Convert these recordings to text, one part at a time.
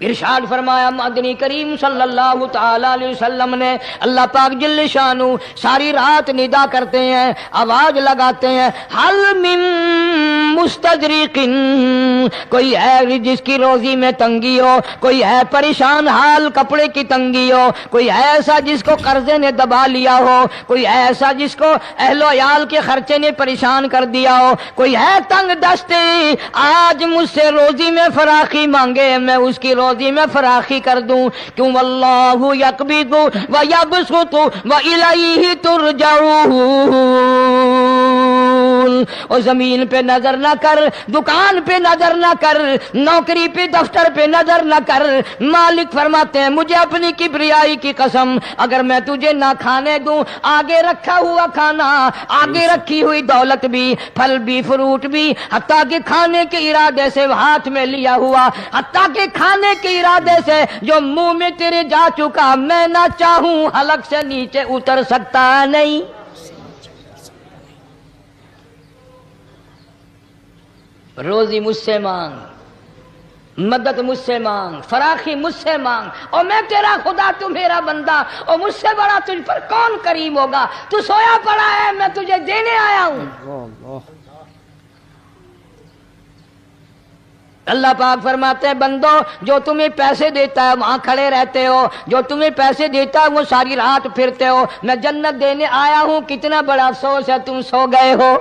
ارشاد فرمایا مدنی کریم صلی اللہ تعالی علیہ وسلم نے، اللہ پاک جل شانہ ساری رات ندا کرتے ہیں، آواز لگاتے ہیں، حل من مستدرک، کوئی ہے جس کی روزی میں تنگی ہو، کوئی ہے پریشان حال کپڑے کی تنگی ہو، کوئی ہے ایسا جس کو قرضے نے دبا لیا ہو، کوئی ہے ایسا جس کو اہل و عیال کے خرچے نے پریشان کر دیا ہو، کوئی ہے تنگ دستی، آج مجھ سے روزی میں فراخی مانگے، میں اس کی روزی میں فراخی کر دوں، کیوں واللہ یقبض و یبسط و الیہ ترجعون۔ اور زمین پہ نظر نہ کر، دکان پہ نظر نہ کر، نوکری پہ دفتر پہ نظر نہ کر، مالک فرماتے ہیں مجھے اپنی کبریائی کی قسم، اگر میں تجھے نہ کھانے دوں، آگے رکھا ہوا کھانا، آگے رکھی ہوئی دولت بھی، پھل بھی، فروٹ بھی، حتیٰ کہ کھانے کے ارادے سے ہاتھ میں لیا ہوا، حتیٰ کہ کھانے کے ارادے سے جو منہ میں تیرے جا چکا، میں نہ چاہوں حلق سے نیچے اتر سکتا نہیں۔ روزی مجھ سے مانگ، مدد مجھ سے مانگ، فراخی مجھ سے مانگ، اور میں تیرا خدا، تو میرا بندہ، اور مجھ سے بڑا تجھ پر کون کریم ہوگا؟ تو سویا پڑا ہے، میں تجھے دینے آیا ہوں۔ اللہ پاک فرماتے ہیں بندو، جو تمہیں پیسے دیتا ہے وہاں کھڑے رہتے ہو، جو تمہیں پیسے دیتا ہے وہ ساری رات پھرتے ہو، میں جنت دینے آیا ہوں، کتنا بڑا افسوس ہے تم سو گئے ہو۔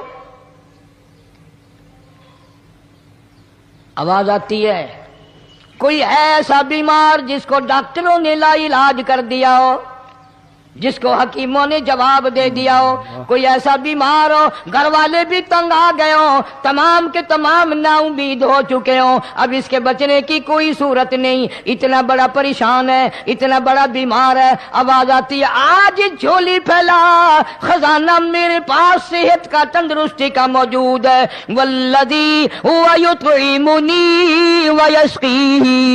آواز آتی ہے، کوئی ہے ایسا بیمار جس کو ڈاکٹروں نے لا علاج کر دیا ہو، جس کو حکیموں نے جواب دے دیا ہو، کوئی ایسا بیمار ہو، گھر والے بھی تنگ آ گئے ہوں، تمام کے تمام نا امید ہو چکے ہوں، اب اس کے بچنے کی کوئی صورت نہیں، اتنا بڑا پریشان ہے، اتنا بڑا بیمار ہے۔ آواز آتی ہے آج جھولی پھیلا، خزانہ میرے پاس صحت کا، تندرستی کا موجود ہے، والذی هو یطعمنی ویسقین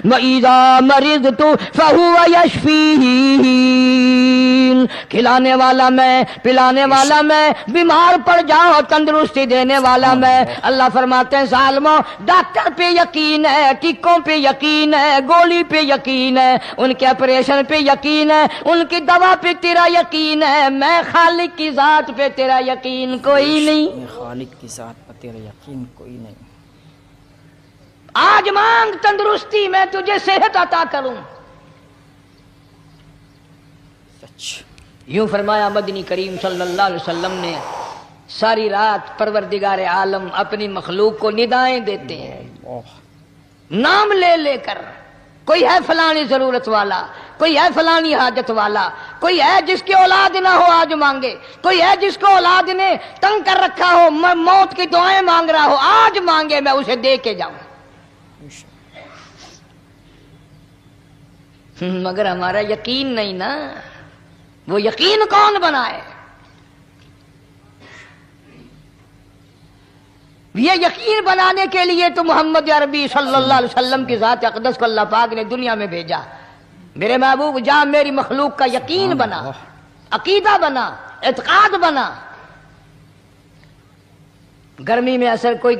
وَإِذَا مَرِضْتُ فَهُوَ يَشْفِينِ، کھلانے والا میں، پلانے والا میں، بیمار پڑ جاؤ تندرستی دینے والا میں۔ اللہ فرماتے ہیں ظالموں، ڈاکٹر پہ یقین ہے، ٹیکوں پہ یقین ہے، گولی پہ یقین ہے، ان کے آپریشن پہ یقین ہے، ان کی دوا پہ تیرا یقین ہے، میں خالق کی ذات پہ تیرا یقین کوئی نہیں۔ خالق کی ذات پر تیرا یقین کوئی نہیں۔ آج مانگ تندرستی، میں تجھے صحت عطا کروں۔ سچ۔ یوں فرمایا مدنی کریم صلی اللہ علیہ وسلم نے، ساری رات پروردگار عالم اپنی مخلوق کو ندائیں دیتے ہیں، نام لے لے کر، کوئی ہے فلانی ضرورت والا، کوئی ہے فلانی حاجت والا، کوئی ہے جس کی اولاد نہ ہو آج مانگے، کوئی ہے جس کو اولاد نے تنگ کر رکھا ہو، موت کی دعائیں مانگ رہا ہو، آج مانگے میں اسے دے کے جاؤں۔ مگر ہمارا یقین نہیں نا، وہ یقین کون بنائے؟ یہ یقین بنانے کے لیے تو محمد عربی صلی اللہ علیہ وسلم کی ذات اقدس کو اللہ پاک نے دنیا میں بھیجا۔ میرے محبوب جا میری مخلوق کا یقین بنا، عقیدہ بنا، اعتقاد بنا۔ گرمی میں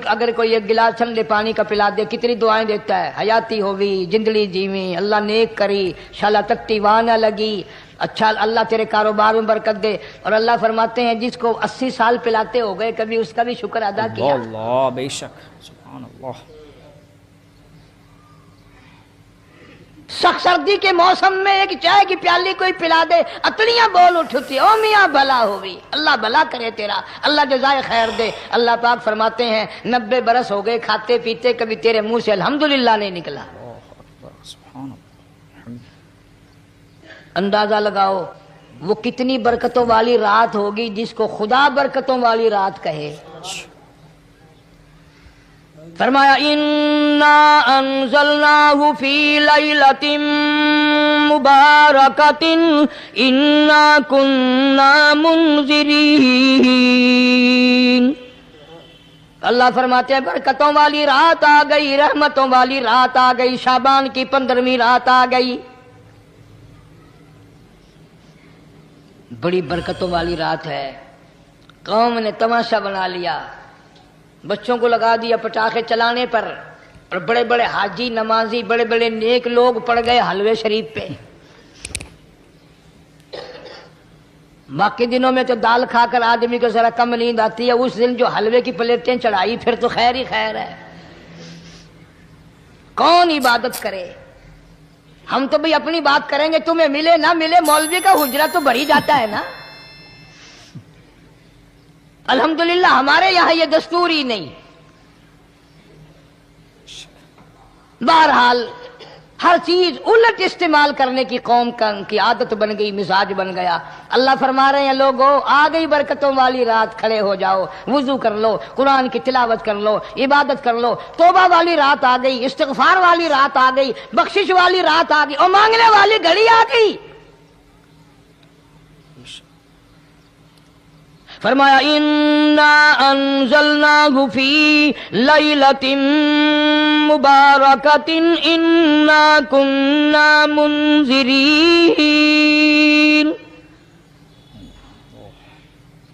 اگر کوئی ایک گلاس ٹھنڈے پانی کا پلا دے، کتنی دعائیں دیتا ہے، حیاتی ہوئی، جندلی جیویں، اللہ نیک کری، شالا تکتی وہاں نہ لگی، اچھا اللہ تیرے کاروبار میں برکت دے۔ اور اللہ فرماتے ہیں جس کو 80 سال پلاتے ہو گئے، کبھی اس کا بھی شکر ادا کیا؟ اللہ بے شک، سبحان اللہ۔ سخت سردی کے موسم میں ایک چائے کی پیالی کوئی پلا دے، اتنیاں بول اٹھتی، او میاں بھلا ہوئی، اللہ بھلا کرے تیرا، اللہ جزائے خیر دے۔ اللہ پاک فرماتے ہیں 90 برس ہو گئے کھاتے پیتے، کبھی تیرے منہ سے الحمدللہ نہیں نکلا۔ اندازہ لگاؤ وہ کتنی برکتوں والی رات ہوگی جس کو خدا برکتوں والی رات کہے۔ فرمایا انا انزلناہ فی لیلۃ مبارکۃ انا کننا منذرین۔ اللہ فرماتے ہیں برکتوں والی رات آ گئی، رحمتوں والی رات آ گئی، شعبان کی 15ویں رات آ گئی، بڑی برکتوں والی رات ہے۔ قوم نے تماشا بنا لیا، بچوں کو لگا دیا پٹاخے چلانے پر، اور بڑے بڑے حاجی نمازی بڑے بڑے نیک لوگ پڑ گئے حلوے شریف پہ. باقی دنوں میں تو دال کھا کر آدمی کو ذرا کم نیند آتی ہے، اس دن جو حلوے کی پلیٹیں چڑھائی پھر تو خیر ہی خیر ہے. کون عبادت کرے؟ ہم تو بھئی اپنی بات کریں گے، تمہیں ملے نہ ملے مولوی کا حجرہ تو بھر ہی جاتا ہے نا. الحمدللہ ہمارے یہاں یہ دستور ہی نہیں. بہرحال ہر چیز الٹ استعمال کرنے کی قوم کی عادت بن گئی، مزاج بن گیا. اللہ فرما رہے ہیں لوگوں آ گئی برکتوں والی رات، کھڑے ہو جاؤ، وضو کر لو، قرآن کی تلاوت کر لو، عبادت کر لو. توبہ والی رات آ گئی، استغفار والی رات آ گئی، بخشش والی رات آ گئی، اور مانگنے والی گھڑی آ گئی. فرمایا انا انزلناہ فی لیلۃ مبارکۃ انا کنا منذرین.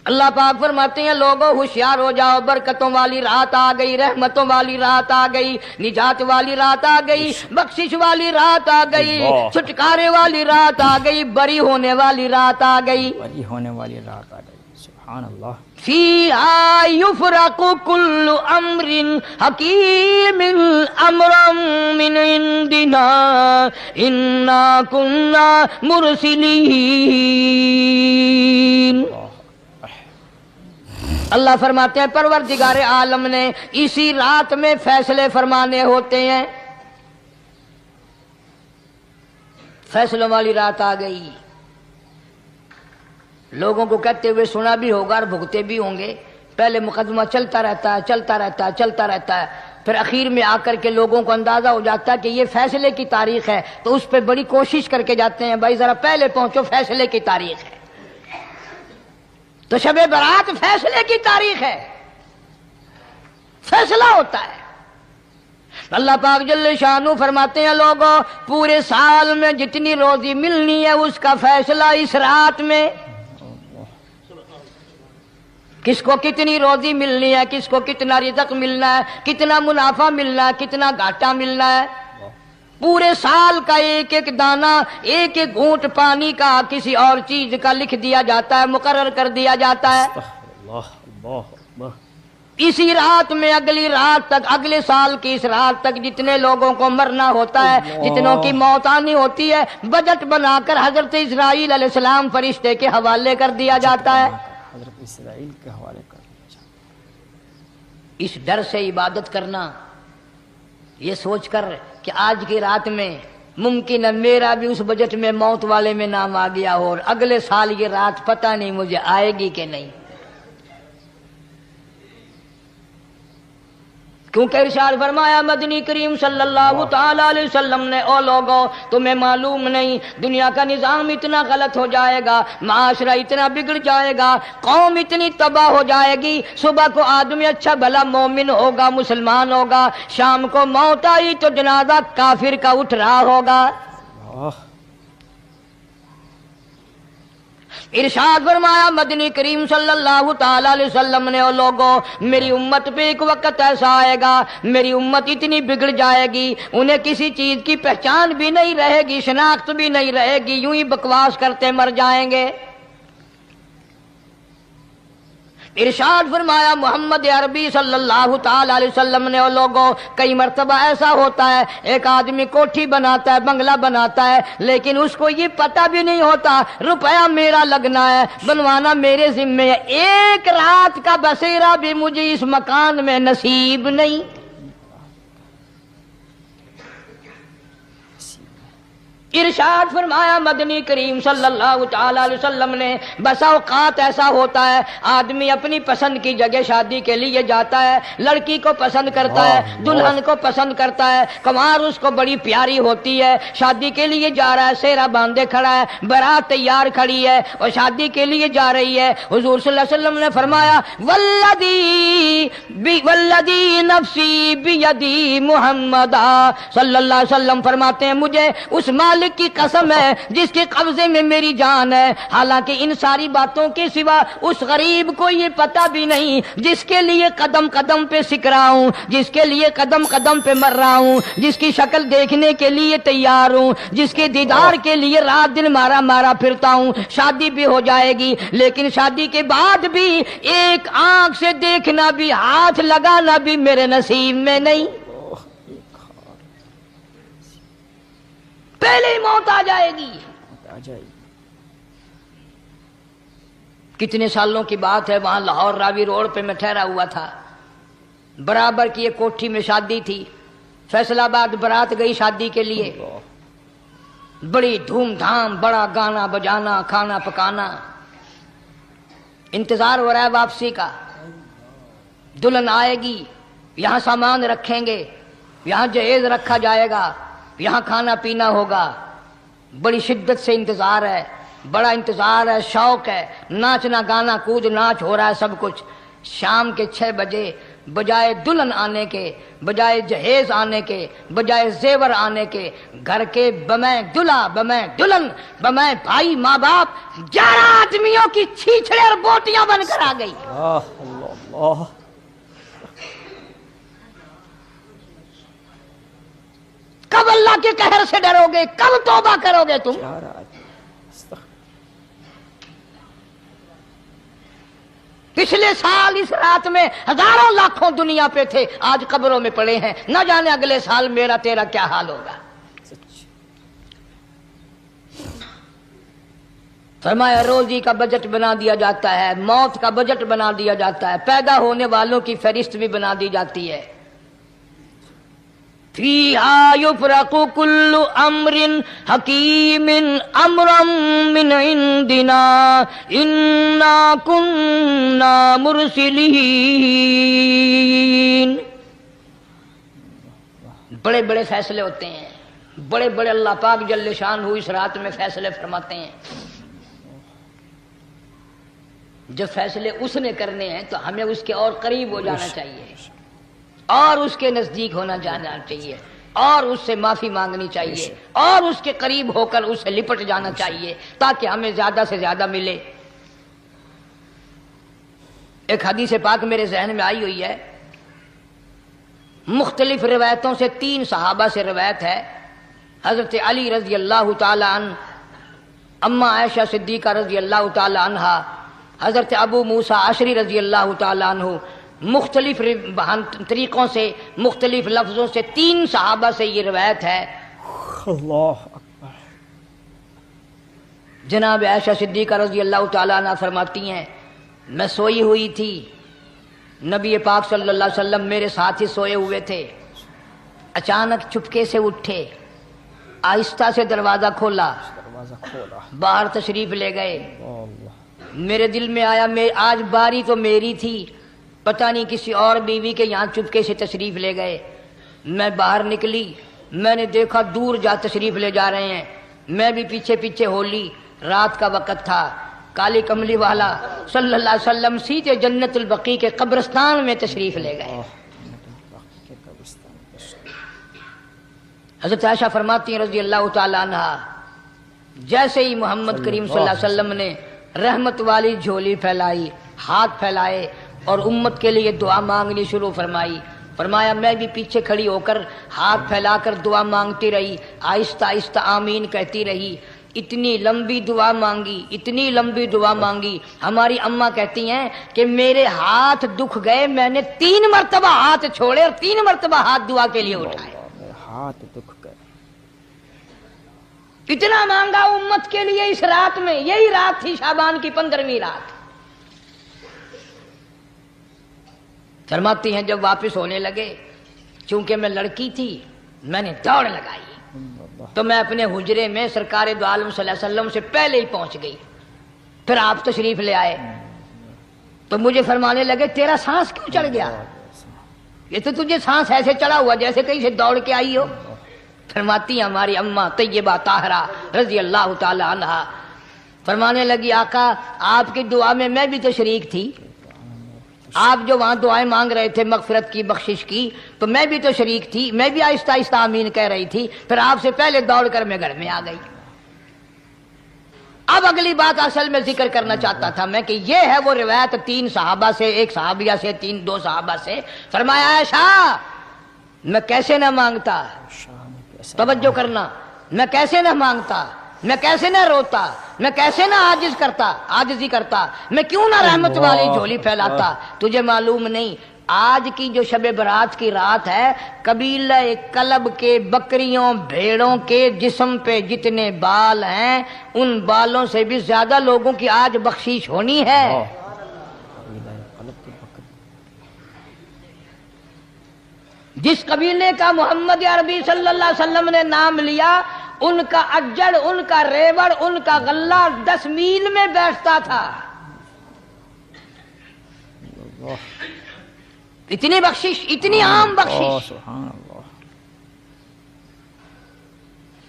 اللہ پاک فرماتے ہیں لوگوں ہوشیار ہو جاؤ، برکتوں والی رات آ گئی، رحمتوں والی رات آ گئی، نجات والی رات آ گئی، بخشش والی رات آ گئی، چھٹکارے والی رات آ گئی، بری ہونے والی رات آ گئی، بری ہونے والی رات آ گئی. سبحان اللہ. فیہا یفرق کل امر حکیم امرا من عندنا انا کنا مرسلین. اللہ فرماتے ہیں پروردگار عالم نے اسی رات میں فیصلے فرمانے ہوتے ہیں. فیصلوں والی رات آ گئی. لوگوں کو کہتے ہوئے سنا بھی ہوگا اور بھگتے بھی ہوں گے. پہلے مقدمہ چلتا رہتا ہے چلتا رہتا ہے چلتا رہتا ہے، پھر اخیر میں آ کر کے لوگوں کو اندازہ ہو جاتا ہے کہ یہ فیصلے کی تاریخ ہے، تو اس پہ بڑی کوشش کر کے جاتے ہیں بھائی ذرا پہلے پہنچو، فیصلے کی تاریخ ہے. تو شب برات فیصلے کی تاریخ ہے، فیصلہ ہوتا ہے. اللہ پاک جل شانہ فرماتے ہیں لوگوں پورے سال میں جتنی روزی ملنی ہے اس کا فیصلہ اس رات میں. کس کو کتنی روزی ملنی ہے، کس کو کتنا رزق ملنا ہے، کتنا منافع ملنا ہے، کتنا گھاٹا ملنا ہے. پورے سال کا ایک ایک دانہ، ایک ایک گھونٹ پانی کا کسی اور چیز کا لکھ دیا جاتا ہے، مقرر کر دیا جاتا ہے. اسی رات میں اگلی رات تک، اگلے سال کی اس رات تک جتنے لوگوں کو مرنا ہوتا ہے، جتنوں کی موت آنی ہوتی ہے، بجٹ بنا کر حضرت اسرائیل علیہ السلام فرشتے کے حوالے کر دیا جاتا ہے. حضرت اسرائیل کے حوالے کر دیا جاتا ہے. اس ڈر سے عبادت کرنا، یہ سوچ کر کہ آج کی رات میں ممکن ہے میرا بھی اس بجٹ میں موت والے میں نام آ گیا ہو، اور اگلے سال یہ رات پتہ نہیں مجھے آئے گی کہ نہیں. کیونکہ ارشاد فرمایا مدنی کریم صلی اللہ تعالی علیہ وسلم نے او لوگوں تمہیں معلوم نہیں دنیا کا نظام اتنا غلط ہو جائے گا، معاشرہ اتنا بگڑ جائے گا، قوم اتنی تباہ ہو جائے گی. صبح کو آدمی اچھا بھلا مومن ہوگا، مسلمان ہوگا، شام کو موت آئی تو جنازہ کافر کا اٹھ رہا ہوگا. ارشاد فرمایا مدنی کریم صلی اللہ تعالی علیہ وسلم نے او لوگوں میری امت پہ ایک وقت ایسا آئے گا، میری امت اتنی بگڑ جائے گی انہیں کسی چیز کی پہچان بھی نہیں رہے گی، شناخت بھی نہیں رہے گی، یوں ہی بکواس کرتے مر جائیں گے. ارشاد فرمایا محمد عربی صلی اللہ تعالی علیہ وسلم نے اور لوگوں کئی مرتبہ ایسا ہوتا ہے ایک آدمی کوٹھی بناتا ہے، بنگلہ بناتا ہے، لیکن اس کو یہ پتہ بھی نہیں ہوتا روپیہ میرا لگنا ہے، بنوانا میرے ذمے ہے، ایک رات کا بسیرا بھی مجھے اس مکان میں نصیب نہیں. ارشاد فرمایا مدنی کریم صلی اللہ تعالی علیہ وسلم نے بسا اوقات ایسا ہوتا ہے آدمی اپنی پسند کی جگہ شادی کے لیے جاتا ہے، لڑکی کو پسند کرتا ہے، دلہن کو پسند کرتا ہے، کمار اس کو بڑی پیاری ہوتی ہے، شادی کے لیے جا رہا ہے، سیرا باندھے کھڑا ہے، بارات تیار کھڑی ہے اور شادی کے لیے جا رہی ہے. حضور صلی اللہ علیہ وسلم نے فرمایا والذی نفسی بیدی محمد صلی اللہ علیہ وسلم فرماتے ہیں مجھے اس مالک مالک کی قسم ہے جس کے قبضے میں میری جان ہے، حالانکہ ان ساری باتوں کے سوا اس غریب کو یہ پتہ بھی نہیں جس کے لیے قدم قدم پہ سکھ رہا ہوں، جس کے لیے قدم قدم پہ مر رہا ہوں، جس کی شکل دیکھنے کے لیے تیار ہوں، جس کے دیدار کے لیے رات دن مارا مارا پھرتا ہوں۔ شادی بھی ہو جائے گی لیکن شادی کے بعد بھی ایک آنکھ سے دیکھنا بھی، ہاتھ لگانا بھی میرے نصیب میں نہیں، پہلے ہی موت آ جائے گی۔ کتنے سالوں کی بات ہے، وہاں لاہور راوی روڈ پہ میں ٹھہرا ہوا تھا، برابر کی ایک کوٹھی میں شادی تھی، فیصل آباد برات گئی شادی کے لیے، بڑی دھوم دھام، بڑا گانا بجانا، کھانا پکانا، انتظار ہو رہا ہے واپسی کا، دلہن آئے گی، یہاں سامان رکھیں گے، یہاں جہیز رکھا جائے گا، یہاں کھانا پینا ہوگا، بڑی شدت سے انتظار ہے، بڑا انتظار ہے، شوق ہے، ناچنا گانا کود ناچ ہو رہا ہے سب کچھ۔ شام کے 6 بجے بجائے دلہن آنے کے، بجائے جہیز آنے کے، بجائے زیور آنے کے، گھر کے بمیں دلہا، بمیں دلہن، بمیں بھائی ماں باپ 11 آدمیوں کی چھیچڑے اور بوٹیاں بن کر آ گئی۔ اللہ کب اللہ کے قہر سے ڈرو گے؟ کب توبہ کرو گے تم؟ پچھلے سال اس رات میں ہزاروں لاکھوں دنیا پہ تھے، آج قبروں میں پڑے ہیں، نہ جانے اگلے سال میرا تیرا کیا حال ہوگا۔ فرمایا روزی کا بجٹ بنا دیا جاتا ہے، موت کا بجٹ بنا دیا جاتا ہے، پیدا ہونے والوں کی فہرست بھی بنا دی جاتی ہے۔ فیہا یفرق کل امر حکیم امرا من عندنا انا کننا مرسلین۔ بڑے بڑے فیصلے ہوتے ہیں، بڑے بڑے اللہ پاک جل شان ہو اس رات میں فیصلے فرماتے ہیں۔ جب فیصلے اس نے کرنے ہیں تو ہمیں اس کے اور قریب ہو جانا چاہیے، اور اس کے نزدیک ہونا جانا چاہیے، اور اس سے معافی مانگنی چاہیے، اور اس کے قریب ہو کر اس سے لپٹ جانا چاہیے تاکہ ہمیں زیادہ سے زیادہ ملے۔ ایک حدیث پاک میرے ذہن میں آئی ہوئی ہے، مختلف روایتوں سے 3 صحابہ سے روایت ہے، حضرت علی رضی اللہ تعالی عنہ، اما عائشہ صدیقہ رضی اللہ تعالی عنہا، حضرت ابو موسیٰ عشری رضی اللہ تعالی عنہ، مختلف طریقوں سے، مختلف لفظوں سے 3 صحابہ سے یہ روایت ہے۔ اللہ اکبر۔ جناب عائشہ صدیقہ رضی اللہ تعالی عنہ فرماتی ہیں، میں سوئی ہوئی تھی، نبی پاک صلی اللہ علیہ وسلم میرے ساتھ ہی سوئے ہوئے تھے، اچانک چپکے سے اٹھے، آہستہ سے دروازہ کھولا، باہر تشریف لے گئے۔ میرے دل میں آیا آج باری تو میری تھی، پتہ نہیں کسی اور بیوی کے یہاں چپکے سے تشریف لے گئے۔ میں باہر نکلی، میں نے دیکھا دور جا تشریف لے جا رہے ہیں، میں بھی پیچھے پیچھے ہو لی۔ رات کا وقت تھا، کالی کملی والا صلی اللہ علیہ وسلم سیدھے جنت البقیع کے قبرستان میں تشریف لے گئے۔ حضرت عائشہ فرماتی ہیں رضی اللہ تعالی عنہ، جیسے ہی محمد کریم صلی اللہ علیہ وسلم نے رحمت والی جھولی پھیلائی، ہاتھ پھیلائے اور امت کے لیے دعا مانگنی شروع فرمائی، فرمایا میں بھی پیچھے کھڑی ہو کر ہاتھ پھیلا کر دعا مانگتی رہی، آہستہ آہستہ آمین کہتی رہی۔ اتنی لمبی دعا مانگی، اتنی لمبی دعا مانگی، ہماری اماں کہتی ہیں کہ میرے ہاتھ دکھ گئے، میں نے 3 مرتبہ ہاتھ چھوڑے اور 3 مرتبہ ہاتھ دعا کے لیے اٹھائے۔ ہاتھ دکھ گئے، اتنا مانگا امت کے لیے اس رات میں۔ یہی رات تھی شعبان کی 15ویں رات۔ فرماتی ہیں جب واپس ہونے لگے، چونکہ میں لڑکی تھی، میں نے دوڑ لگائی تو میں اپنے حجرے میں سرکار دو عالم صلی اللہ علیہ وسلم سے پہلے ہی پہنچ گئی۔ پھر آپ تشریف لے آئے تو مجھے فرمانے لگے تیرا سانس کیوں چڑھ گیا؟ یہ تو تجھے سانس ایسے چڑھا ہوا جیسے کہیں سے دوڑ کے آئی ہو۔ فرماتی ہیں ہماری اماں طیبہ طاہرہ رضی اللہ تعالی عنہا، فرمانے لگی آقا آپ کی دعا میں بھی تو شریک تھی، آپ جو وہاں دعائیں مانگ رہے تھے مغفرت کی، بخشش کی، تو میں بھی تو شریک تھی، میں بھی آہستہ آہستہ آمین کہہ رہی تھی، پھر آپ سے پہلے دوڑ کر میں گھر میں آ گئی۔ اب اگلی بات اصل میں ذکر کرنا چاہتا تھا میں کہ یہ ہے وہ روایت 3 صحابہ سے، ایک صحابیہ سے، 2 صحابہ سے۔ فرمایا عائشہ میں کیسے نہ مانگتا، توجہ کرنا، میں کیسے نہ مانگتا، میں کیسے نہ روتا، میں کیسے نہ عاجزی کرتا، میں کیوں نہ رحمت والی جھولی پھیلاتا۔ تجھے معلوم نہیں آج کی جو شب برات کی رات ہے، قبیلہ کلب کے بکریوں بھیڑوں کے جسم پہ جتنے بال ہیں ان بالوں سے بھی زیادہ لوگوں کی آج بخشش ہونی ہے۔ جس قبیلے کا محمد عربی صلی اللہ علیہ وسلم نے نام لیا، ان کا اجڑ، ان کا ریوڑ، ان کا غلہ 10 میل میں بیٹھتا تھا۔ اتنی بخشش، اتنی عام بخشش۔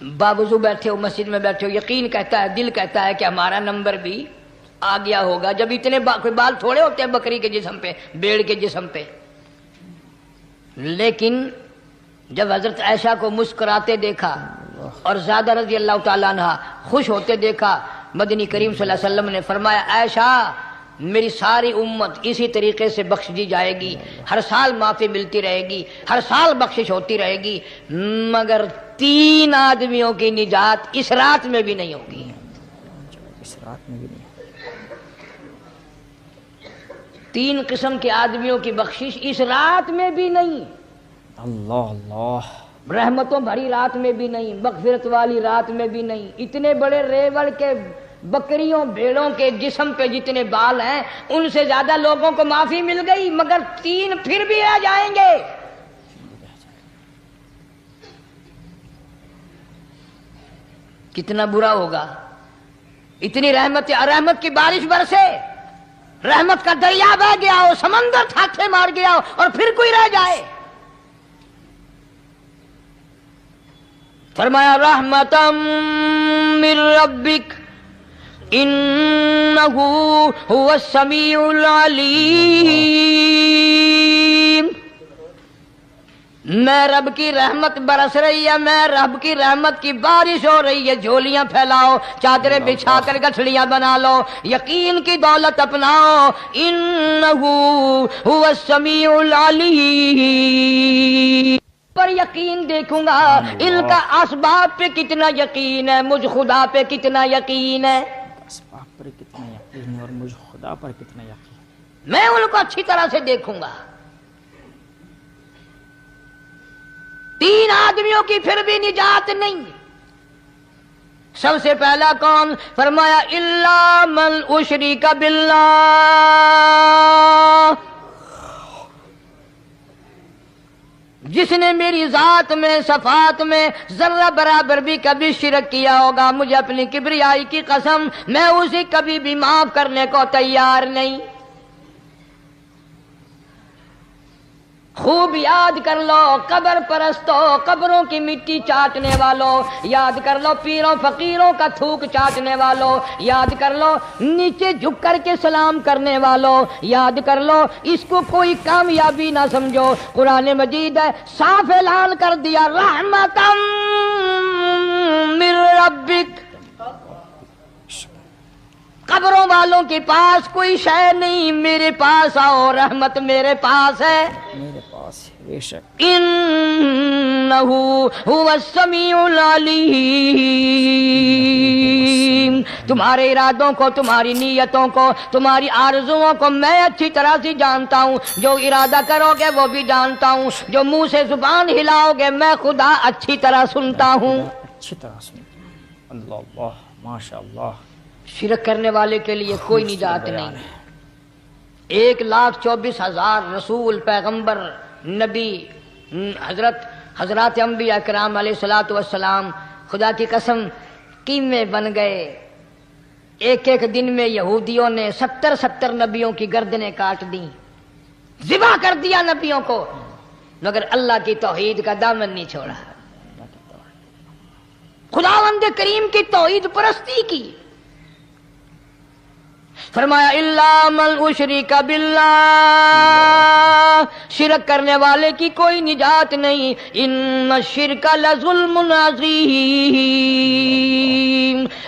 باوضو بیٹھے ہو، مسجد میں بیٹھے ہو، یقین کہتا ہے، دل کہتا ہے کہ ہمارا نمبر بھی آ گیا ہوگا، جب اتنے کوئی بال تھوڑے ہوتے ہیں بکری کے جسم پہ، بھیڑ کے جسم پہ۔ لیکن جب حضرت عائشہ کو مسکراتے دیکھا اور زیادہ رضی اللہ تعالیٰ عنہ خوش ہوتے دیکھا، مدنی کریم صلی اللہ علیہ وسلم نے فرمایا عائشہ میری ساری امت اسی طریقے سے بخش دی جائے گی، ہر سال معافی ملتی رہے گی، ہر سال بخشش ہوتی رہے گی، مگر 3 آدمیوں کی نجات اس رات میں بھی نہیں ہوگی۔ اس رات میں بھی نہیں۔ 3 قسم کے آدمیوں کی بخشش اس رات میں بھی نہیں، اللہ اللہ، رحمتوں بھری رات میں بھی نہیں، مغفرت والی رات میں بھی نہیں۔ اتنے بڑے ریوڑ کے بکریوں بھیڑوں کے جسم پہ جتنے بال ہیں ان سے زیادہ لوگوں کو معافی مل گئی، مگر 3 پھر بھی رہ جائیں گے۔ کتنا برا ہوگا۔ اتنی رحمت کی بارش برسے، رحمت کا دریا بہ گیا ہو، سمندر تھاٹھے مار گیا ہو اور پھر کوئی رہ جائے۔ فرمایا رحمتم من ربک انہ هو السمیع العلیم۔ میں رب کی رحمت برس رہی ہے، میں رب کی رحمت کی بارش ہو رہی ہے، جھولیاں پھیلاؤ، چادریں بچھا کر گٹھڑیاں بنا لو، یقین کی دولت اپناؤ۔ انہ هو السمیع العلیم پر یقین دیکھوں گا، ان کا اسباب پہ کتنا یقین ہے، مجھ خدا پہ کتنا یقین ہے، اسباب پر کتنا یقین ہے اور مجھ خدا پر کتنا یقین، میں ان کو اچھی طرح سے دیکھوں گا۔ 3 آدمیوں کی پھر بھی نجات نہیں۔ سب سے پہلا کون؟ فرمایا الا من اشرک باللہ، جس نے میری ذات میں، صفات میں ذرہ برابر بھی کبھی شرک کیا ہوگا، مجھے اپنی کبریائی کی قسم میں اسے کبھی بھی معاف کرنے کو تیار نہیں۔ خوب یاد کر لو قبر پرستو، قبروں کی مٹی چاٹنے والوں، یاد کر لو پیروں فقیروں کا تھوک چاٹنے والوں، یاد کر لو نیچے جھک کر کے سلام کرنے والوں، یاد کر لو اس کو کوئی کامیابی نہ سمجھو۔ قرآن مجید ہے صاف اعلان کر دیا رحمتم من ربک، قبروں والوں کے پاس کوئی شے نہیں، میرے پاس آؤ، رحمت میرے پاس ہے، میرے پاس بے شک۔ انہ هو السمیع العلیم، تمہارے ارادوں کو، تمہاری نیتوں کو، تمہاری آرزوؤں کو میں اچھی طرح سے جانتا ہوں، جو ارادہ کرو گے وہ بھی جانتا ہوں، جو منہ سے زبان ہلاؤ گے میں خدا اچھی طرح سنتا ہوں۔ اچھی طرح سنتا ہوں۔ اللہ اللہ، ماشاء اللہ۔ شرک کرنے والے کے لیے کوئی نجات نہیں۔ 1,24,000 رسول، پیغمبر، نبی، حضرات انبیاء کرام علیہ الصلوۃ والسلام خدا کی قسم قیمے بن گئے۔ ایک دن میں یہودیوں نے 70 نبیوں کی گردنیں کاٹ دیں، ذبح کر دیا نبیوں کو، مگر اللہ کی توحید کا دامن نہیں چھوڑا، خداوند کریم کی توحید پرستی کی۔ فرمایا الا من اشرک باللہ، شرک کرنے والے کی کوئی نجات نہیں، ان الشرک لظلم عظیم،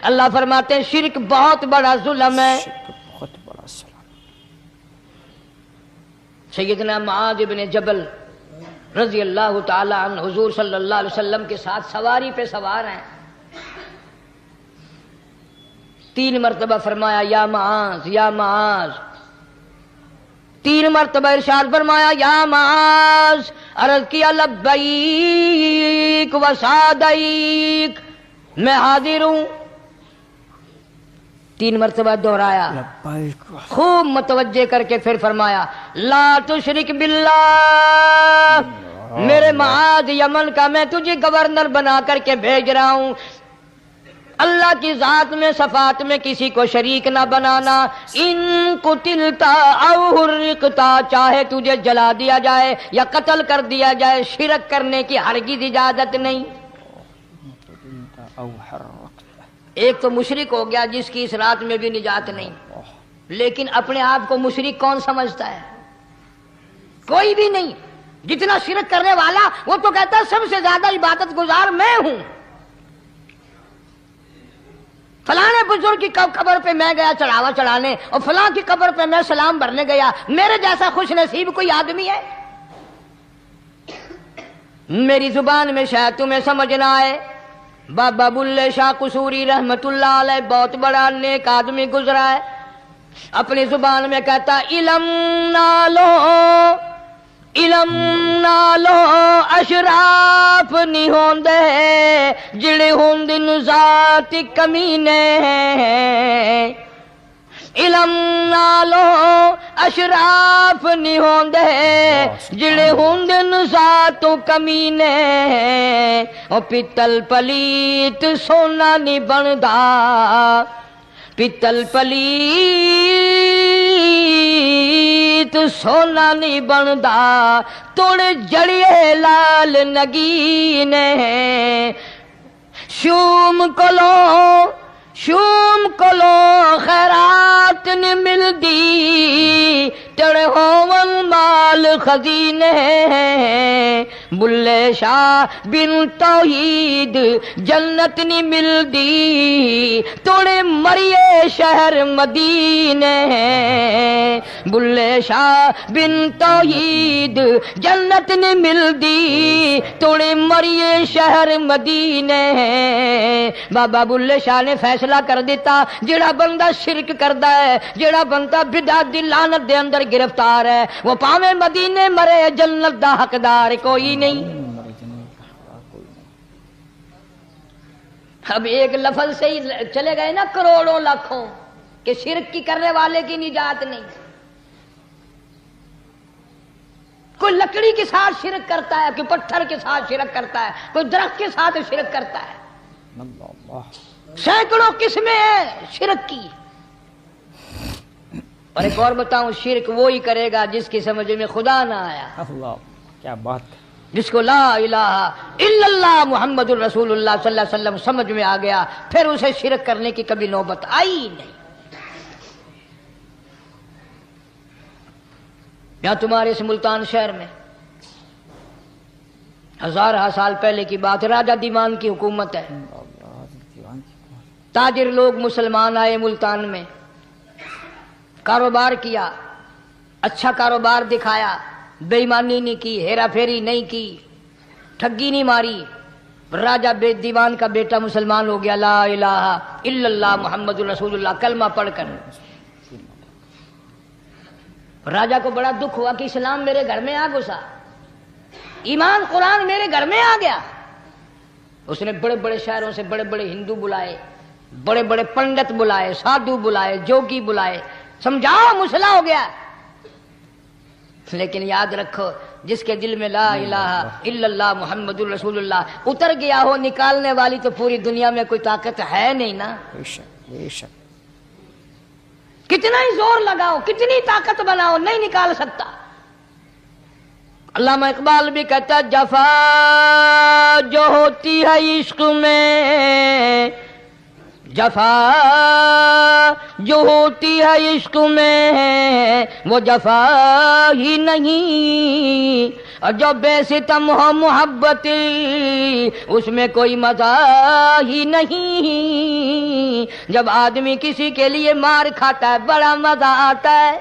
اللہ فرماتے ہیں شرک بہت بڑا ظلم ہے۔ بہت بڑا سلام۔ سیدنا معاذ بن جبل رضی اللہ تعالی عنہ حضور صلی اللہ علیہ وسلم کے ساتھ سواری پہ سوار ہیں، 3 مرتبہ فرمایا یا معاذ یا معاذ، 3 مرتبہ ارشاد فرمایا یا معاذ، عرض کیا لبیک و سعدیک، میں حاضر ہوں، 3 مرتبہ دہرایا، خوب متوجہ کر کے پھر فرمایا لا تشرک باللہ، میرے معاذ یمن کا میں تجھے گورنر بنا کر کے بھیج رہا ہوں، اللہ کی ذات میں صفات میں کسی کو شریک نہ بنانا، ان قتلتا او حرقتا، چاہے تجھے جلا دیا جائے یا قتل کر دیا جائے، شرک کرنے کی ہرگز اجازت نہیں۔ ایک تو مشرک ہو گیا جس کی اس رات میں بھی نجات نہیں، لیکن اپنے آپ کو مشرک کون سمجھتا ہے؟ کوئی بھی نہیں، جتنا شرک کرنے والا وہ تو کہتا ہے سب سے زیادہ عبادت گزار میں ہوں، فلاں بزرگ کی قبر پہ میں گیا چڑھاوا چڑھانے اور فلاں کی قبر پہ میں سلام بھرنے گیا، میرے جیسا خوش نصیب کوئی آدمی ہے؟ میری زبان میں شاید تمہیں سمجھ نہ آئے، بابا بلے شاہ قصوری رحمت اللہ علیہ بہت بڑا نیک آدمی گزرا ہے، اپنی زبان میں کہتا علم نالو اشراف نہیں ہوندے جڑے ہوندن ذات کمینے، علم نالو اشراف نہیں ہوندے جڑے ہوندن ذات کمینے، او پتل پلیت سونا نہیں بندا، پتل پلیت سونا نہیں بندا، توڑ جڑیے لال نگینے، شوم کولو خیرات نہیں ملدی، تڑے ہون مال خزینے، بلے شاہ بن توحید جنت نہیں ملدی، توڑے مریے شہر مدینے، بلے شاہ بن توحید جنت نہیں ملدی، توڑے مریے شہر مدینے۔ بابا بلے شاہ نے فیصلہ کر دیتا جڑا بندہ شرک کردا ہے، جڑا بندہ بدعت دی لعنت دے اندر گرفتار ہے، وہ پاویں مدینے مرے جنت دا حقدار کوئی نہیں۔ اب ایک لفظ سے ہی چلے گئے نا کروڑوں لاکھوں کہ شرک کی کرنے والے کی نجات نہیں۔ کوئی لکڑی کے ساتھ شرک کرتا ہے، کوئی پتھر کے ساتھ شرک کرتا ہے، کوئی درخت کے ساتھ شرک کرتا ہے، سینکڑوں قسمیں ہیں شرک کی۔ اور ایک اور بتاؤں، شرک وہی کرے گا جس کی سمجھ میں خدا نہ آیا، اللہ کیا بات، جس کو لا الہ الا اللہ محمد الرسول اللہ صلی اللہ علیہ وسلم سمجھ میں آ گیا، پھر اسے شرک کرنے کی کبھی نوبت آئی نہیں۔ یا تمہارے اس ملتان شہر میں 1000 سال پہلے کی بات، راجہ دیوان کی حکومت ہے، تاجر لوگ مسلمان آئے ملتان میں، کاروبار کیا، اچھا کاروبار دکھایا، بے ایمانی نہیں کی، ہیرا پھیری نہیں کی، ٹھگی نہیں ماری، راجہ دیوان کا بیٹا مسلمان ہو گیا، لا الہ الا اللہ محمد رسول اللہ کلمہ پڑھ کر۔ راجہ کو بڑا دکھ ہوا کہ اسلام میرے گھر میں آ گھسا، ایمان قرآن میرے گھر میں آ گیا۔ اس نے بڑے بڑے شہروں سے بڑے بڑے ہندو بلائے، بڑے بڑے پنڈت بلائے، سادھو بلائے، جوگی بلائے، سمجھاؤ مسئلہ ہو گیا۔ لیکن یاد رکھو جس کے دل میں لا الہ الا اللہ محمد الرسول اللہ اتر گیا ہو، نکالنے والی تو پوری دنیا میں کوئی طاقت ہے نہیں نا۔ بے شک بے شک، کتنا ہی زور لگاؤ، کتنی طاقت بناؤ، نہیں نکال سکتا۔ علامہ اقبال بھی کہتا جفا جو ہوتی ہے عشق میں جفا جو ہوتی ہے عشق میں وہ جفا ہی نہیں، اور جو بے ستم ہو محبت اس میں کوئی مزہ ہی نہیں۔ جب آدمی کسی کے لیے مار کھاتا ہے بڑا مزہ آتا ہے۔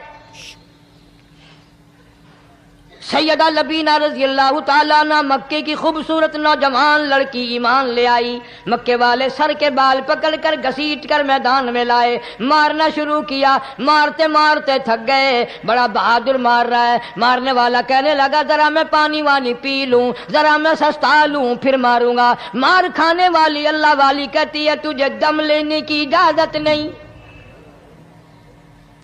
سیدہ لبینہ رضی اللہ تعالیٰ عنہ مکے کی خوبصورت نوجوان لڑکی ایمان لے آئی۔ مکے والے سر کے بال پکڑ کر گھسیٹ کر میدان میں لائے، مارنا شروع کیا، مارتے مارتے تھک گئے، بڑا بہادر مار رہا ہے۔ مارنے والا کہنے لگا ذرا میں پانی وانی پی لوں، ذرا میں سستا لوں پھر ماروں گا۔ مار کھانے والی اللہ والی کہتی ہے تجھے دم لینے کی اجازت نہیں،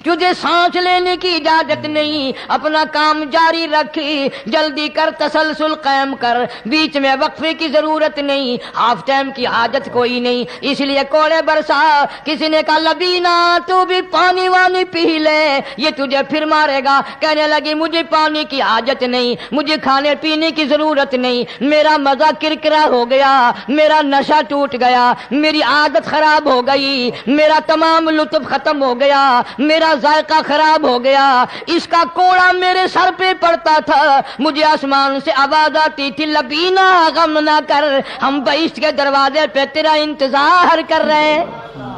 تجھے سانس لینے کی اجازت نہیں، اپنا کام جاری رکھ، جلدی کر، تسلسل قائم کر، بیچ میں وقفے کی ضرورت نہیں، ہاف ٹائم کی حاجت کوئی نہیں۔ اس لیے کوڑے برسا۔ کسی نے کہا لبینہ تو بھی پانی وانی پی لے، یہ تجھے پھر مارے گا۔ کہنے لگی مجھے پانی کی حاجت نہیں، مجھے کھانے پینے کی ضرورت نہیں، میرا مزہ کرکرا ہو گیا، میرا نشہ ٹوٹ گیا، میری عادت خراب ہو گئی، میرا تمام لطف ختم ہو گیا، میرا ذائقہ خراب ہو گیا۔ اس کا کوڑا میرے سر پہ پڑتا تھا، مجھے آسمان سے آواز آتی تھی لبینہ غم نہ کر، ہم بہشت کے دروازے پہ تیرا انتظار کر رہے ہیں۔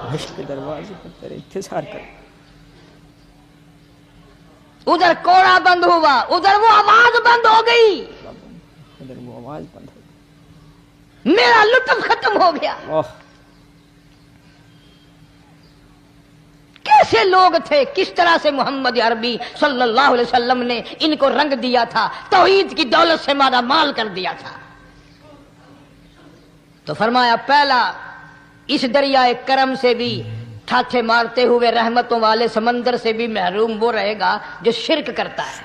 بہشت کے دروازے پہ تیرا انتظار کر۔ ادھر کوڑا بند ہوا، ادھر وہ آواز بند ہو گئی، ادھر وہ آواز بند ہو گئی، میرا لطف ختم ہو گیا۔ کیسے لوگ تھے، کس طرح سے محمد عربی صلی اللہ علیہ وسلم نے ان کو رنگ دیا تھا، توحید کی دولت سے مالا مال کر دیا تھا۔ تو فرمایا پہلا اس دریائے کرم سے بھی ٹھاٹھے مارتے ہوئے رحمتوں والے سمندر سے بھی محروم وہ رہے گا جو شرک کرتا ہے۔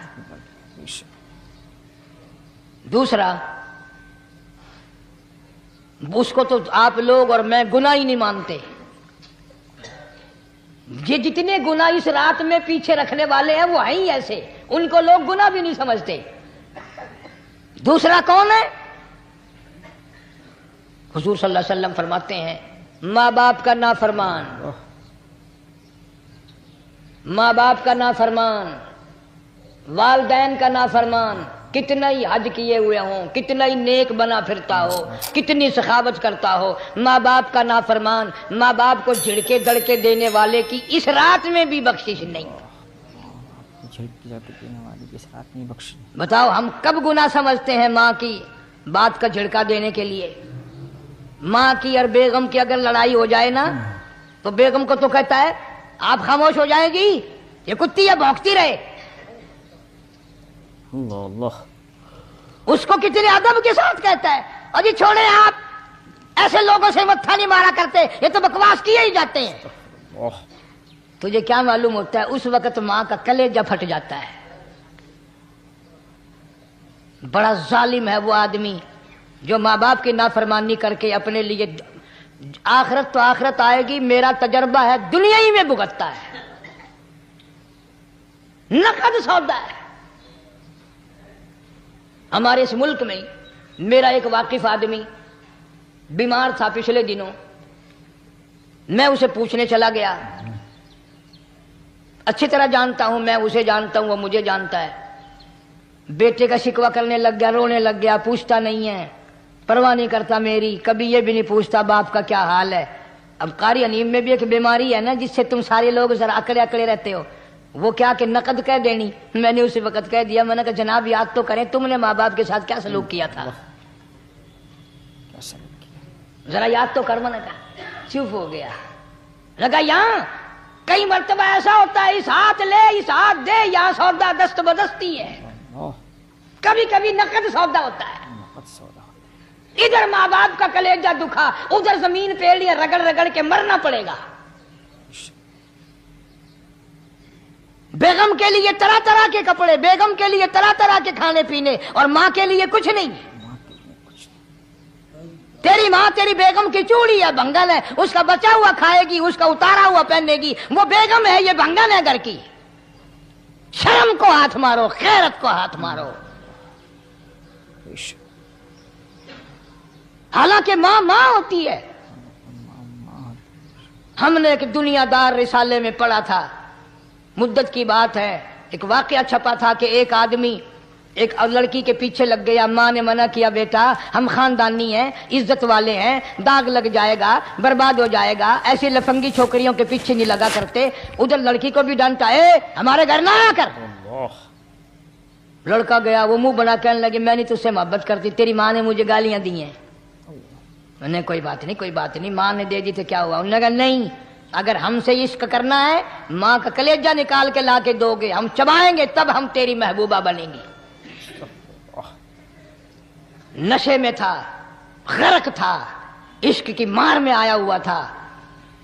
دوسرا اس کو تو آپ لوگ اور میں گناہ ہی نہیں مانتے، یہ جتنے گناہ اس رات میں پیچھے رکھنے والے ہیں وہ ہیں ہی ایسے، ان کو لوگ گناہ بھی نہیں سمجھتے۔ دوسرا کون ہے؟ حضور صلی اللہ علیہ وسلم فرماتے ہیں ماں باپ کا نافرمان، ماں باپ کا نافرمان، والدین کا نافرمان، کتنا ہی حج کیے ہوئے ہوں، کتنا ہی نیک بنا پھرتا ہو، کتنی سخاوت کرتا ہو، ماں باپ کا نافرمان، ماں باپ کو جھڑکے دڑکے دینے والے کی اس رات میں بھی بخشش نہیں۔ بتاؤ ہم کب گناہ سمجھتے ہیں ماں کی بات کا جھڑکا دینے کے لیے؟ ماں کی اور بیگم کی اگر لڑائی ہو جائے نا تو بیگم کو تو کہتا ہے آپ خاموش ہو جائیں گی، یہ کتی ہے بھونکتی رہے۔ اللہ اللہ، اس کو کتنے ادب کے ساتھ کہتا ہے اور یہ چھوڑے آپ ایسے لوگوں سے متھا نہیں مارا کرتے، یہ تو بکواس کیے ہی جاتے ہیں۔ تجھے کیا معلوم ہوتا ہے اس وقت ماں کا کلیجہ پھٹ جاتا ہے۔ بڑا ظالم ہے وہ آدمی جو ماں باپ کی نافرمانی کر کے اپنے لیے آخرت تو آخرت آئے گی، میرا تجربہ ہے دنیا ہی میں بھگتتا ہے، نقد سودا ہے۔ ہمارے اس ملک میں میرا ایک واقف آدمی بیمار تھا پچھلے دنوں، میں اسے پوچھنے چلا گیا، اچھی طرح جانتا ہوں، میں اسے جانتا ہوں وہ مجھے جانتا ہے۔ بیٹے کا شکوہ کرنے لگ گیا، رونے لگ گیا، پوچھتا نہیں ہے، پرواہ نہیں کرتا میری، کبھی یہ بھی نہیں پوچھتا باپ کا کیا حال ہے۔ اب قاری انیم میں بھی ایک بیماری ہے نا جس سے تم سارے لوگ ذرا اکڑے اکڑے رہتے ہو، وہ کیا کہ نقد کہہ دینی۔ میں نے اسی وقت کہہ دیا، میں نے کہا جناب یاد تو کریں تم نے ماں باپ کے ساتھ کیا سلوک کیا تھا، ذرا یاد تو کر۔ میں نے کہا چپ ہو گیا، لگا یہاں کئی مرتبہ ایسا ہوتا ہے اس ہاتھ لے اس ہاتھ دے، یہاں سودا دست بدستی ہے، کبھی کبھی نقد سودا ہوتا ہے۔ ادھر ماں باپ کا کلیجہ دکھا، ادھر زمین پہ ایڑیاں رگڑ رگڑ کے مرنا پڑے گا۔ بیگم کے لیے طرح طرح کے کپڑے، بیگم کے لیے طرح طرح کے کھانے پینے، اور ماں کے لیے کچھ نہیں۔ تیری ماں تیری بیگم کی چوڑی ہے، بھنگن ہے، اس کا بچا ہوا کھائے گی، اس کا اتارا ہوا پہنے گی، وہ بیگم ہے، یہ بھنگن ہے گھر کی۔ شرم کو ہاتھ مارو، غیرت کو ہاتھ مارو۔ حالانکہ ماں ماں ہوتی ہے، ہم نے ایک دنیا دار رسالے میں پڑھا تھا، مدت کی بات ہے، ایک واقعہ چھپا تھا کہ ایک آدمی ایک لڑکی کے پیچھے لگ گیا، ماں نے منع کیا بیٹا ہم خاندانی ہیں، عزت والے ہیں، داغ لگ جائے گا، برباد ہو جائے گا، ایسی لفنگی چھوکریوں کے پیچھے نہیں لگا کرتے۔ ادھر لڑکی کو بھی ڈانٹا، ہمارے گھر نہ آیا کر۔ لڑکا گیا، وہ منہ بنا کہنے لگے میں نہیں تجھ سے محبت کرتی، تیری ماں نے مجھے گالیاں دی ہیں۔ انہوں نے کوئی بات نہیں کوئی بات نہیں، ماں نے دے دی تو کیا ہوا؟ انہوں نے کہا نہیں، اگر ہم سے عشق کرنا ہے ماں کا کلیجہ نکال کے لا کے دو گے، ہم چبائیں گے تب ہم تیری محبوبہ بنیں گے۔ نشے میں تھا، غرق تھا، عشق کی مار میں آیا ہوا تھا۔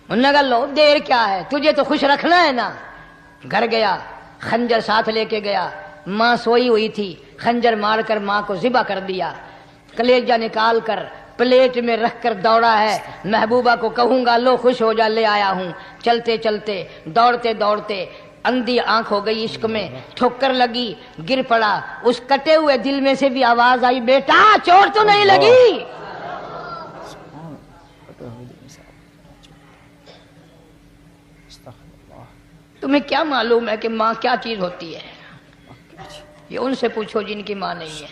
انہوں نے کہا لو دیر کیا ہے، تجھے تو خوش رکھنا ہے نا۔ گھر گیا، خنجر ساتھ لے کے گیا، ماں سوئی ہوئی تھی، خنجر مار کر ماں کو ذبح کر دیا، کلیجہ نکال کر پلیٹ میں رکھ کر دوڑا ہے، محبوبہ کو کہوں گا لو خوش ہو جا، لے آیا ہوں۔ چلتے چلتے دوڑتے دوڑتے اندھی آنکھ ہو گئی عشق میں، ٹھوکر لگی، گر پڑا، اس کٹے ہوئے دل میں سے بھی آواز آئی بیٹا چوٹ تو نہیں لگی؟ تمہیں کیا معلوم ہے کہ ماں کیا چیز ہوتی ہے؟ یہ ان سے پوچھو جن کی ماں نہیں ہے۔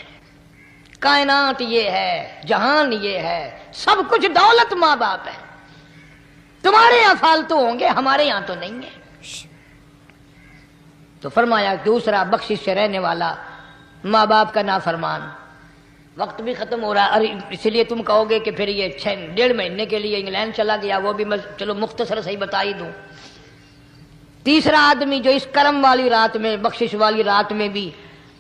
کائنات یہ ہے، جہان یہ ہے، سب کچھ دولت ماں باپ ہے۔ تمہارے یہاں فالتو ہوں گے، ہمارے یہاں تو نہیں ہے۔ تو فرمایا دوسرا بخشش سے رہنے والا ماں باپ کا نافرمان۔ وقت بھی ختم ہو رہا ہے، اس لیے تم کہو گے کہ پھر یہ 1.5 مہینے کے لیے انگلینڈ چلا گیا، وہ بھی میں چلو مختصر سے ہی بتا ہی دوں۔ تیسرا آدمی جو اس کرم والی رات میں، بخشش والی رات میں بھی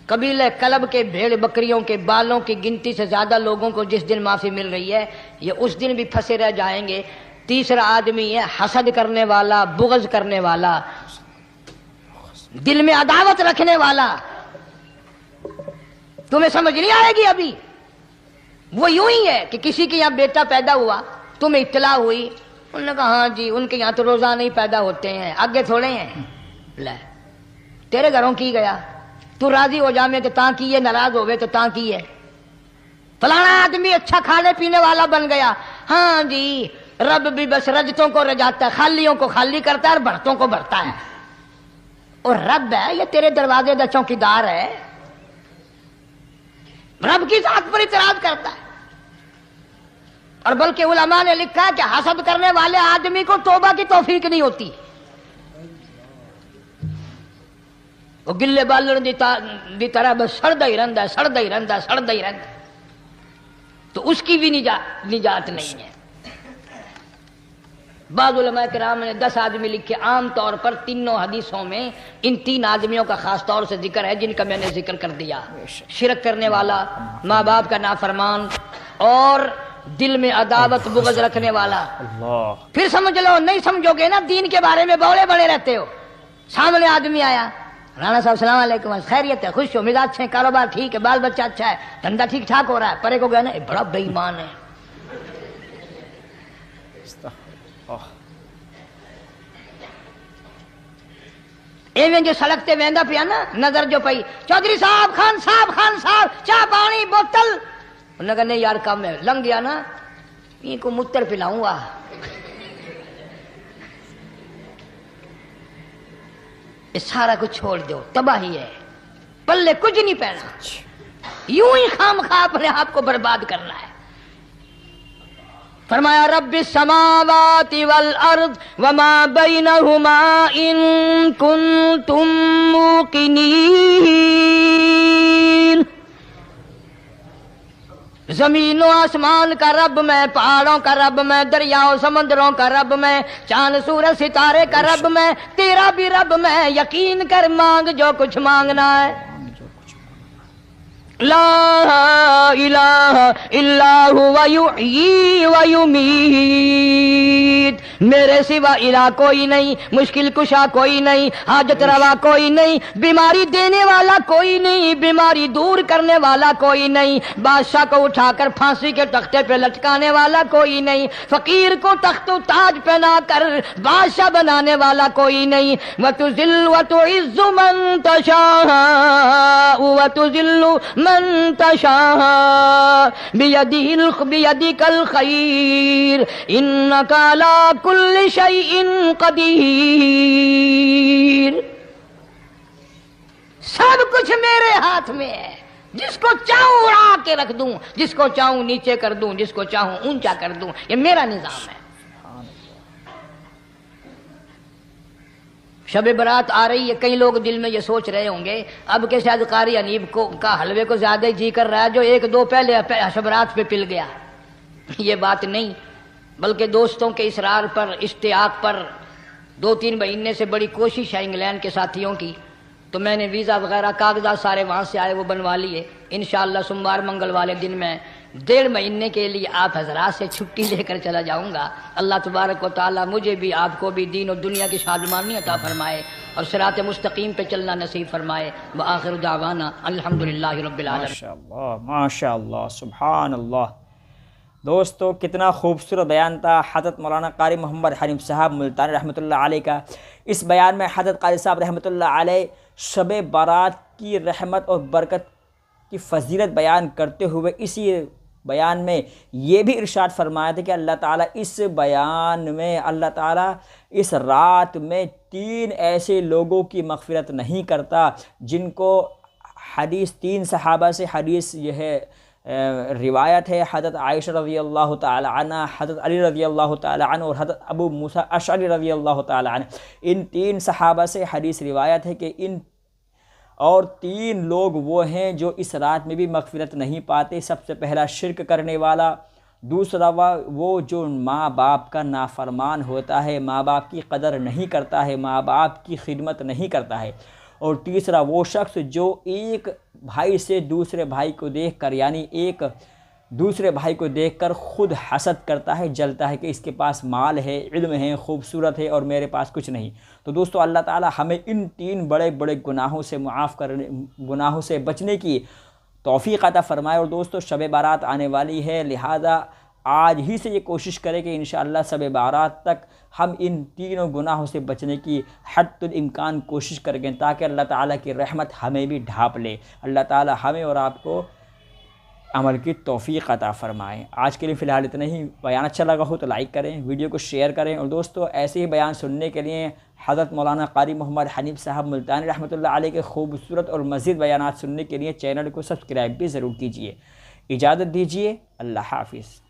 قبیلہ کلب کے بھیڑ بکریوں کے بالوں کی گنتی سے زیادہ لوگوں کو جس دن معافی مل رہی ہے، یہ اس دن بھی پھنسے رہ جائیں گے۔ تیسرا آدمی ہے حسد کرنے والا، بغض کرنے والا، دل میں عداوت رکھنے والا۔ تمہیں سمجھ نہیں آئے گی ابھی۔ وہ یوں ہی ہے کہ کسی کے یہاں بیٹا پیدا ہوا، تمہیں اطلاع ہوئی، انہوں نے کہا ہاں جی ان کے یہاں تو روزانہ ہی پیدا ہوتے ہیں، آگے تھوڑے ہیں۔ لے تیرے گھروں کی گیا، تو راضی ہو جا میں تو تاں کی ہے، ناراض ہوئے تو تاں کی ہے۔ فلانا آدمی اچھا کھانے پینے والا بن گیا، ہاں جی رب بھی بس رجتوں کو رجاتا ہے، خالیوں کو خالی کرتا ہے اور بھرتوں کو بھرتا ہے۔ اور رب ہے یہ تیرے دروازے دا چوکیدار ہے، رب کی ذات پر اعتراض کرتا ہے۔ اور بلکہ علماء نے لکھا ہے کہ حسد کرنے والے آدمی کو توبہ کی توفیق نہیں ہوتی۔ وہ گلے بالن دی طرح بس سڑدا ہی رہندا ہے، سڑدا ہی رہندا ہے، سڑدا ہی رہندا ہے، تو اس کی بھی نجات نہیں ہے۔ بعض علماء کرام نے 10 آدمی لکھے، عام طور پر تینوں حدیثوں میں ان 3 آدمیوں کا خاص طور سے ذکر ہے جن کا میں نے ذکر کر دیا، شرک کرنے والا، ماں باپ کا نافرمان، اور دل میں عداوت بغض رکھنے والا۔ پھر سمجھ لو، نہیں سمجھو گے نا دین کے بارے میں بولے بڑے رہتے ہو۔ سامنے آدمی آیا، رانا صاحب السلام علیکم، خیریت ہے، خوش ہو، مزاج اچھے ہیں، کاروبار ٹھیک ہے، بال بچہ اچھا ہے، دھندا ٹھیک ٹھاک ہو رہا ہے، پرے کو گیا نا بڑا بے ایمان ہے۔ ایویں جو سڑک تے ویندا پیا نا، نظر جو پئی، چودھری صاحب، خان صاحب چاہ پانی بوتل، انہوں نے کہا نہیں یار کم ہے، لنگ گیا نا یہ کو متر پلاؤں گا۔ یہ سارا کچھ چھوڑ دو، تباہی ہے، پلے کچھ نہیں پہنا، یوں ہی خام خواہ اپنے آپ کو برباد کرنا ہے۔ فرمایا رب السماوات والارض وما بینہما ان کنتم موقنین، زمین و آسمان کا رب میں، پہاڑوں کا رب میں، دریاؤں سمندروں کا رب میں، چاند سورج ستارے کا رب میں، تیرا بھی رب میں، یقین کر مانگ جو کچھ مانگنا ہے۔ لا الہ الا هو یحیی و یمیت، میرے سوا الہ کوئی نہیں، مشکل کشا کوئی نہیں، حاجت روا کوئی نہیں، بیماری دینے والا کوئی نہیں، بیماری دور کرنے والا کوئی نہیں، بادشاہ کو اٹھا کر پھانسی کے تختے پہ لٹکانے والا کوئی نہیں، فقیر کو تخت و تاج پہنا کر بادشاہ بنانے والا کوئی نہیں۔ وَتُذِلُّ وَتُعِزُّ مَن تَشَاءُ وَتُذِلُّ من تشاء بيدك الخير إنك على كل شيء قدير، سب کچھ میرے ہاتھ میں ہے، جس کو چاہوں اڑا کے رکھ دوں، جس کو چاہوں نیچے کر دوں، جس کو چاہوں اونچا کر دوں، یہ میرا نظام ہے۔ شب برات آ رہی ہے، کئی لوگ دل میں یہ سوچ رہے ہوں گے اب کہ شاید قاری انیب کا حلوے کو زیادہ ہی جی کر رہا ہے جو ایک دو پہلے شب برات پہ پل گیا۔ یہ بات نہیں، بلکہ دوستوں کے اصرار پر، اشتیاق پر 2-3 مہینے سے بڑی کوشش ہے انگلینڈ کے ساتھیوں کی، تو میں نے ویزا وغیرہ کاغذات سارے وہاں سے آئے وہ بنوا لیے۔ انشاءاللہ سوموار منگل والے دن میں 1.5 مہینے کے لیے آپ حضرات سے چھٹی لے کر چلا جاؤں گا۔ اللہ تبارک و تعالیٰ مجھے بھی آپ کو بھی دین و دنیا کی شادمانی عطا فرمائے اور صراط مستقیم پہ چلنا نصیب فرمائے۔ وآخر دعوانا الحمدللہ رب العالمین۔ ماشاءاللہ ماشاءاللہ سبحان اللہ۔ دوستو کتنا خوبصورت بیان تھا حضرت مولانا قاری محمد حنیف صاحب ملتانی رحمۃ اللہ علیہ کا۔ اس بیان میں حضرت قاری صاحب رحمۃ اللہ علیہ شب بارات کی رحمت اور برکت کی فضیلت بیان کرتے ہوئے اسی بیان میں یہ بھی ارشاد فرمایا تھا کہ اللہ تعالیٰ اس بیان میں اللہ تعالیٰ اس رات میں 3 ایسے لوگوں کی مغفرت نہیں کرتا جن کو حدیث 3 صحابہ سے حدیث یہ ہے روایت ہے، حضرت عائشہ رضی اللہ تعالی عنہ، حضرت علی رضی اللہ تعالی عنہ اور حضرت ابو موسیٰ اشعری رضی اللہ تعالی عنہ۔ ان 3 صحابہ سے حدیث روایت ہے کہ ان اور 3 لوگ وہ ہیں جو اس رات میں بھی مغفرت نہیں پاتے۔ سب سے پہلا شرک کرنے والا، دوسرا وہ جو ماں باپ کا نافرمان ہوتا ہے، ماں باپ کی قدر نہیں کرتا ہے، ماں باپ کی خدمت نہیں کرتا ہے، اور تیسرا وہ شخص جو ایک بھائی سے دوسرے بھائی کو دیکھ کر یعنی ایک دوسرے بھائی کو دیکھ کر خود حسد کرتا ہے، جلتا ہے کہ اس کے پاس مال ہے، علم ہے، خوبصورت ہے اور میرے پاس کچھ نہیں۔ تو دوستو اللہ تعالی ہمیں ان 3 بڑے بڑے گناہوں سے گناہوں سے بچنے کی توفیق عطا فرمائے۔ اور دوستو شب بارات آنے والی ہے، لہذا آج ہی سے یہ کوشش کریں کہ انشاءاللہ شب بارات تک ہم ان 3 گناہوں سے بچنے کی حد الامکان کوشش کریں تاکہ اللہ تعالیٰ کی رحمت ہمیں بھی ڈھانپ لے۔ اللہ تعالیٰ ہمیں اور آپ کو عمل کی توفیق عطا فرمائے۔ آج کے لیے فی الحال اتنا ہی۔ بیان اچھا لگا ہو تو لائک کریں، ویڈیو کو شیئر کریں، اور دوستو ایسے ہی بیان سننے کے لیے حضرت مولانا قاری محمد حنیف صاحب ملتانی رحمۃ اللہ علیہ کے خوبصورت اور مزید بیانات سننے کے لیے چینل کو سبسکرائب بھی ضرور کیجیے۔ اجازت دیجیے، اللہ حافظ۔